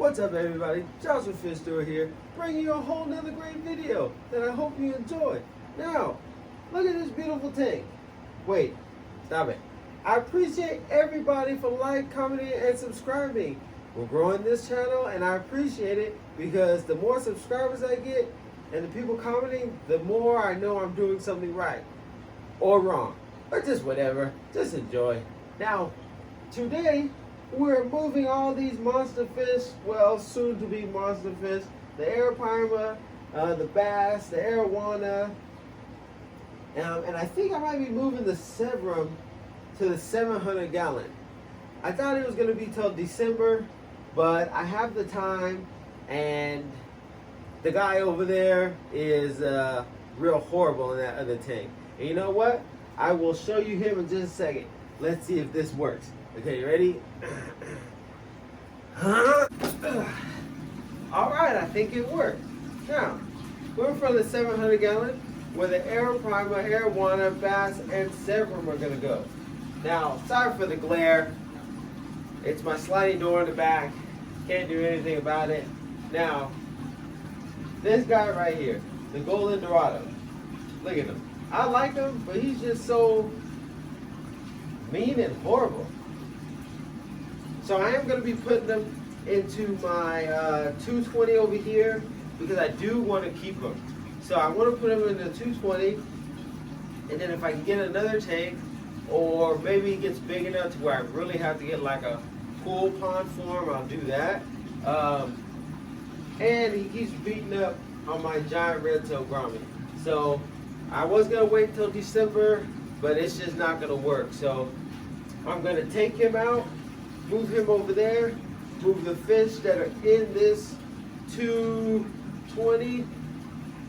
What's up, everybody? Joshua Fish Store here, bringing you a whole nother great video that I hope you enjoy. Now, look at this beautiful tank. Wait, stop it. I appreciate everybody for commenting, and subscribing. We're growing this channel, and I appreciate it because the more subscribers I get and the people commenting, the more I know I'm doing something right or wrong, or just whatever. Just enjoy. Now, today, we're moving all these monster fish, well, soon to be monster fish, the arapaima, the bass, the arowana, and I think I might be moving the severum to the 700 gallon. I thought it was going to be till December, but I have the time, and the guy over there is real horrible in that other tank. And you know what? I will show you him in just a second. Let's see if this works. Okay, you ready? Alright, I think it worked. Now, we're from the 700 gallon where the arapaima, arowana, bass, and severum are going to go. Now, sorry for the glare. It's my sliding door in the back. Can't do anything about it. Now, this guy right here, the Golden Dorado. Look at him. I like him, but he's just so mean and horrible. So I am going to be putting them into my 220 over here because I do want to keep them. So I want to put them in the 220, and then if I can get another tank, or maybe it gets big enough to where I really have to get like a pool pond for him, I'll do that. And he keeps beating up on my giant red-tailed grommet. So I was going to wait until December, but it's just not going to work. So I'm going to take him out, move him over there, move the fish that are in this 220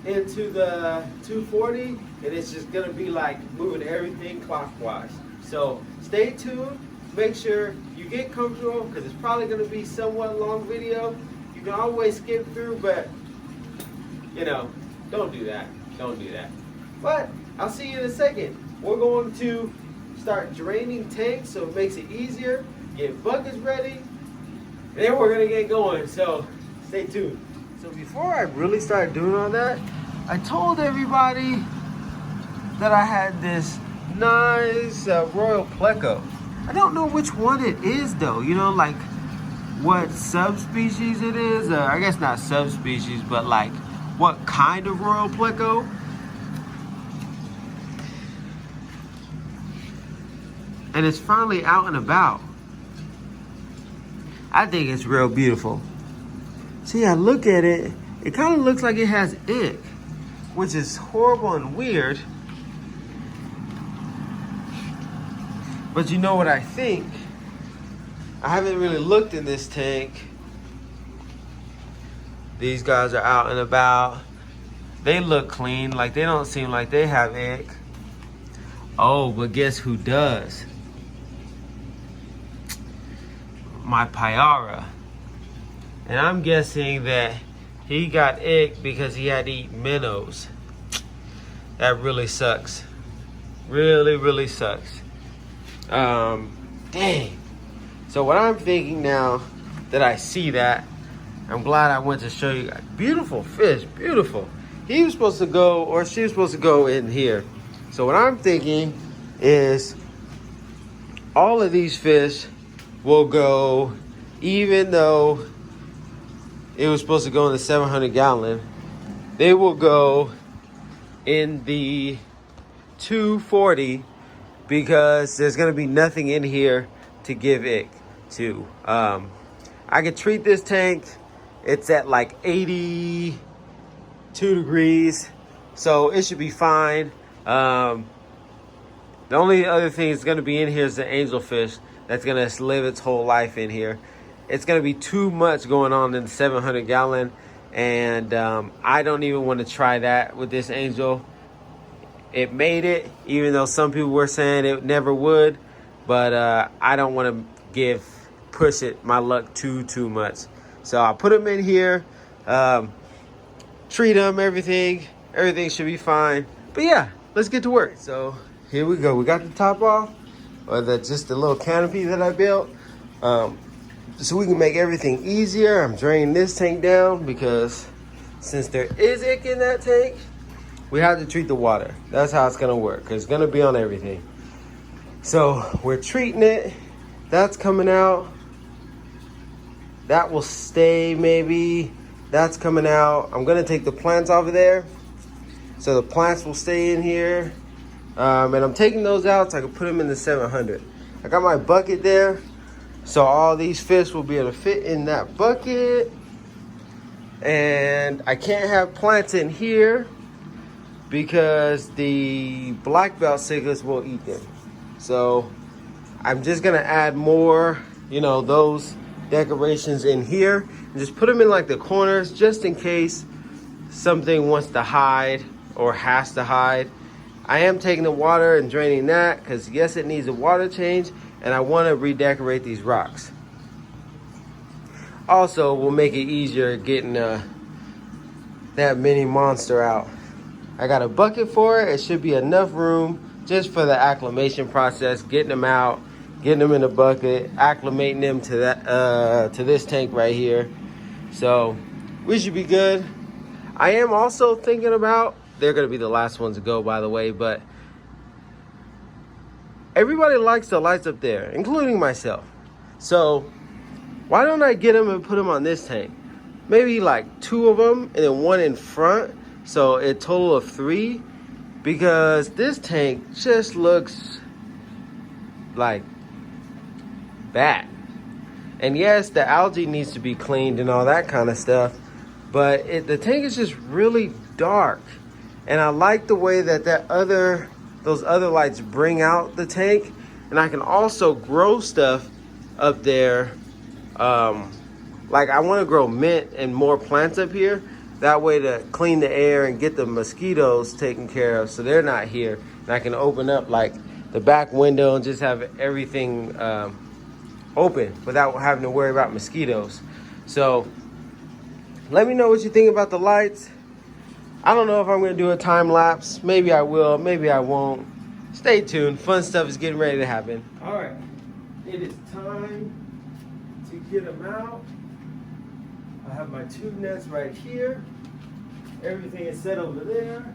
into the 240, and it's just gonna be like moving everything clockwise. So stay tuned, make sure you get comfortable because it's probably gonna be somewhat long video. You can always skip through, but you know, don't do that. Don't do that. But I'll see you in a second. We're going to start draining tanks so it makes it easier. Get buckets ready, and then we're gonna get going. So stay tuned. So before I really start doing all that, I told everybody that I had this nice Royal Pleco. I don't know which one it is though. You know, like what subspecies it is. I guess not subspecies, but like what kind of Royal Pleco. And it's finally out and about. I think it's real beautiful. See, I look at it, it kind of looks like it has ick, which is horrible and weird. But you know what I think? I haven't really looked in this tank. These guys are out and about. They look clean, like they don't seem like they have ick. Oh, but guess who does? My Pyara. And I'm guessing that he got ick because he had to eat minnows. That really sucks. Really, really sucks. Dang. So what I'm thinking now that I see that, I'm glad I went to show you guys. Beautiful fish, beautiful. He was supposed to go, or she was supposed to go in here. So what I'm thinking is all of these fish will go, even though it was supposed to go in the 700 gallon, they will go in the 240 because there's going to be nothing in here to give ick to. I could treat this tank. It's at like 82 degrees, so it should be fine. The only other thing that's going to be in here is the angelfish that's going to live its whole life in here. It's going to be too much going on in the 700 gallon, and I don't even want to try that with this angel. It made it, even though some people were saying it never would, but I don't want to push my luck too much. So I'll put them in here, treat them, everything should be fine. But yeah, let's get to work. So here we go. We got the top off, or just the little canopy that I built. so we can make everything easier, I'm draining this tank down because since there is ick in that tank, we have to treat the water. That's how it's gonna work, because it's gonna be on everything. So we're treating it. That's coming out. That will stay maybe. That's coming out. I'm gonna take the plants off of there. So the plants will stay in here. And I'm taking those out so I can put them in the 700. I got my bucket there. So all these fish will be able to fit in that bucket. And I can't have plants in here because the black belt cichlids will eat them. So I'm just gonna add more, you know, those decorations in here and just put them in like the corners just in case something wants to hide or has to hide. I am taking the water and draining that because yes, it needs a water change, and I want to redecorate these rocks. Also, we'll make it easier getting that mini monster out. I got a bucket for it. It should be enough room just for the acclimation process, getting them out, getting them in the bucket, acclimating them to that to this tank right here. So we should be good. I am also thinking about, they're gonna be the last ones to go, by the way, but everybody likes the lights up there, including myself. So why don't I get them and put them on this tank? Maybe like 2 of them and then 1 in front. So a total of 3, because this tank just looks like bad. And yes, the algae needs to be cleaned and all that kind of stuff, but the tank is just really dark. And I like the way that those other lights bring out the tank. And I can also grow stuff up there. Like I want to grow mint and more plants up here. That way to clean the air and get the mosquitoes taken care of so they're not here. And I can open up like the back window and just have everything open without having to worry about mosquitoes. So let me know what you think about the lights. I don't know if I'm gonna do a time lapse. Maybe I will, maybe I won't. Stay tuned, fun stuff is getting ready to happen. All right, it is time to get them out. I have my tube nets right here. Everything is set over there.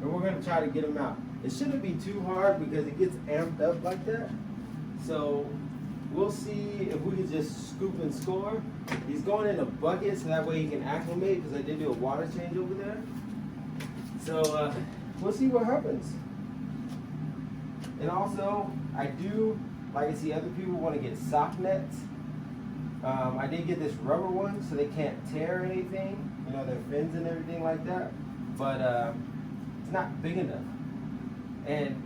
And we're gonna try to get them out. It shouldn't be too hard because it gets amped up like that. So we'll see if we can just scoop and score. He's going in a bucket so that way he can acclimate, because I did do a water change over there. So we'll see what happens. And also, I do, like I see other people want to get sock nets. I did get this rubber one so they can't tear anything, you know, their fins and everything like that. But it's not big enough. And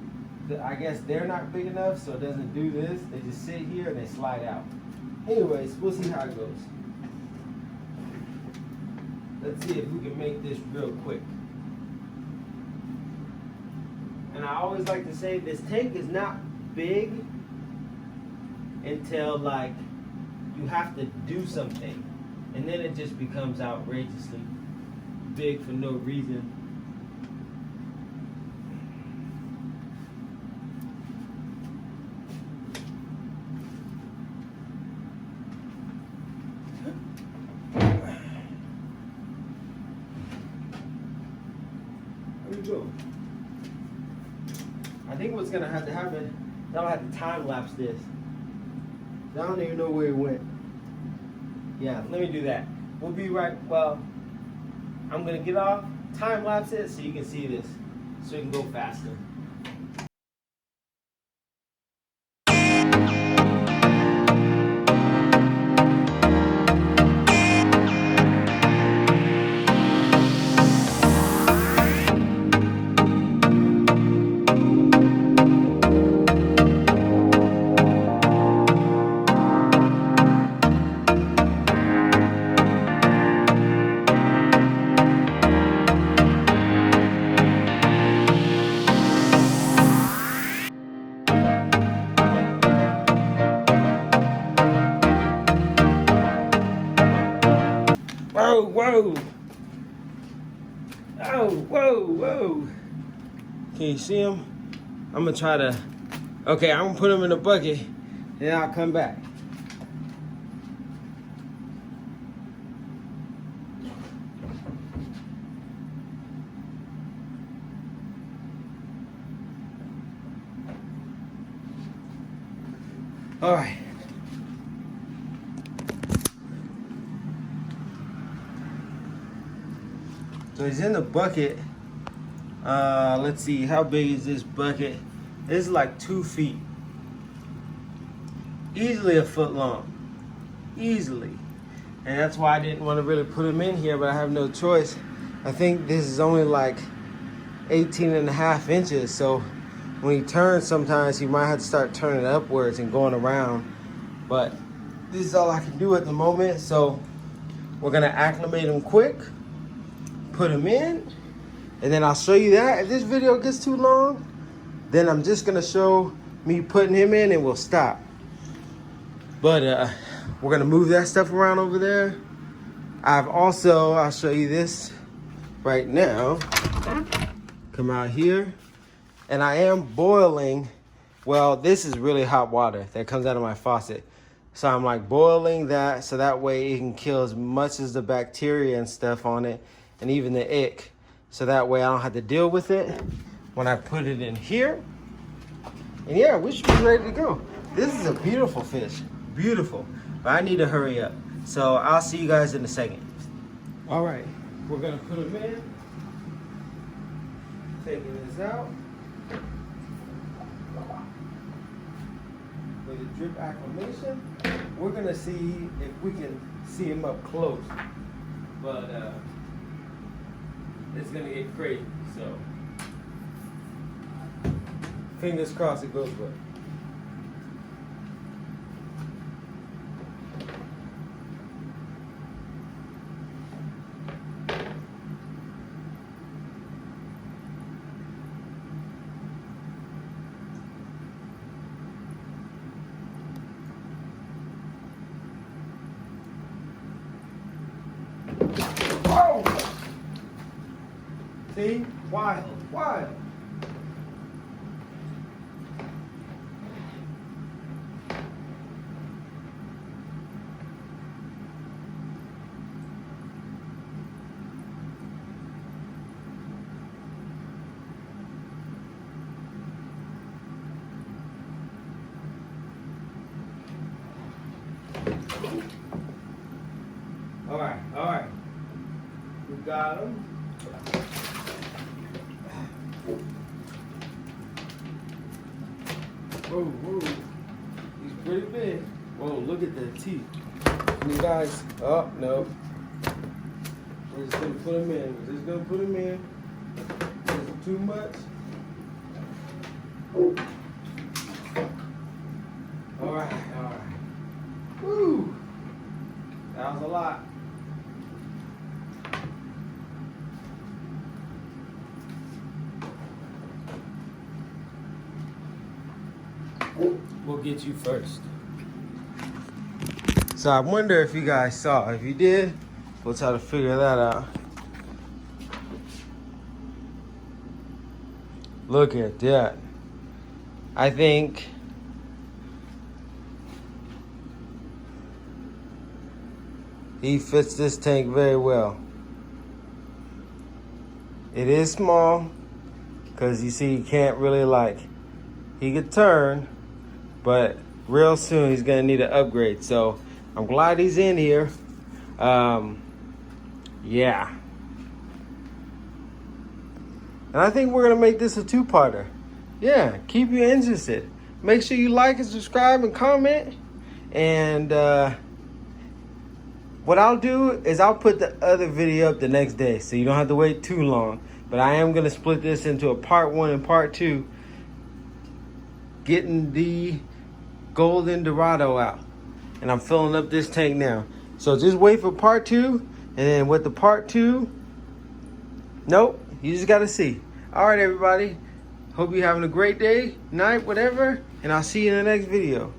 I guess they're not big enough, so it doesn't do this. They just sit here and they slide out. Anyways, we'll see how it goes. Let's see if we can make this real quick. And I always like to say this tank is not big until like you have to do something. And then it just becomes outrageously big for no reason. There we go. I think what's gonna have to happen, I'll have to time lapse this. I don't even know where it went. Yeah, let me do that. We'll be right, well, I'm gonna get off, time lapse it so you can see this, so you can go faster. Whoa, whoa. Oh, whoa, whoa. Can you see them? I'm gonna try to, okay, I'm gonna put them in a bucket and then I'll come back. All right. So he's in the bucket. Let's see, how big is this bucket? It's like 2 feet. Easily a foot long. Easily. And that's why I didn't want to really put him in here, but I have no choice. I think this is only like 18.5 inches. So when he turns, sometimes he might have to start turning upwards and going around. But this is all I can do at the moment. So we're gonna acclimate him quick, put him in, and then I'll show you that. If this video gets too long, then I'm just gonna show me putting him in and we'll stop. But we're gonna move that stuff around over there. I'll show you this right now. Come out here. And I am boiling, well, this is really hot water that comes out of my faucet. So I'm like boiling that so that way it can kill as much as the bacteria and stuff on it and even the ick. So that way I don't have to deal with it when I put it in here. And yeah, we should be ready to go. This is a beautiful fish, beautiful. But I need to hurry up. So I'll see you guys in a second. All right, we're gonna put them in. Taking this out. With the drip acclimation, we're gonna see if we can see him up close. But it's gonna get crazy, so fingers crossed it goes well. Oh! See? Wild, wild. All right. We got him. Whoa. He's pretty big. Whoa, look at the teeth. You guys, oh, no. We're just gonna put him in. Is it too much? All right. Woo! That was a lot. We'll get you first. So I wonder if you guys saw. If you did, we'll try to figure that out. Look at that. I think he fits this tank very well. It is small, because you see he can't really he could turn, but real soon he's gonna need an upgrade. So I'm glad he's in here. Yeah. And I think we're gonna make this a 2-parter. Yeah, keep you interested. Make sure you like and subscribe and comment. And what I'll do is I'll put the other video up the next day, so you don't have to wait too long. But I am gonna split this into a part 1 and part 2, getting the Golden Dorado out. And I'm filling up this tank now. So just wait for part 2, and then with the part 2, nope, you just gotta see. All right, everybody. Hope you're having a great day, night, whatever, and I'll see you in the next video.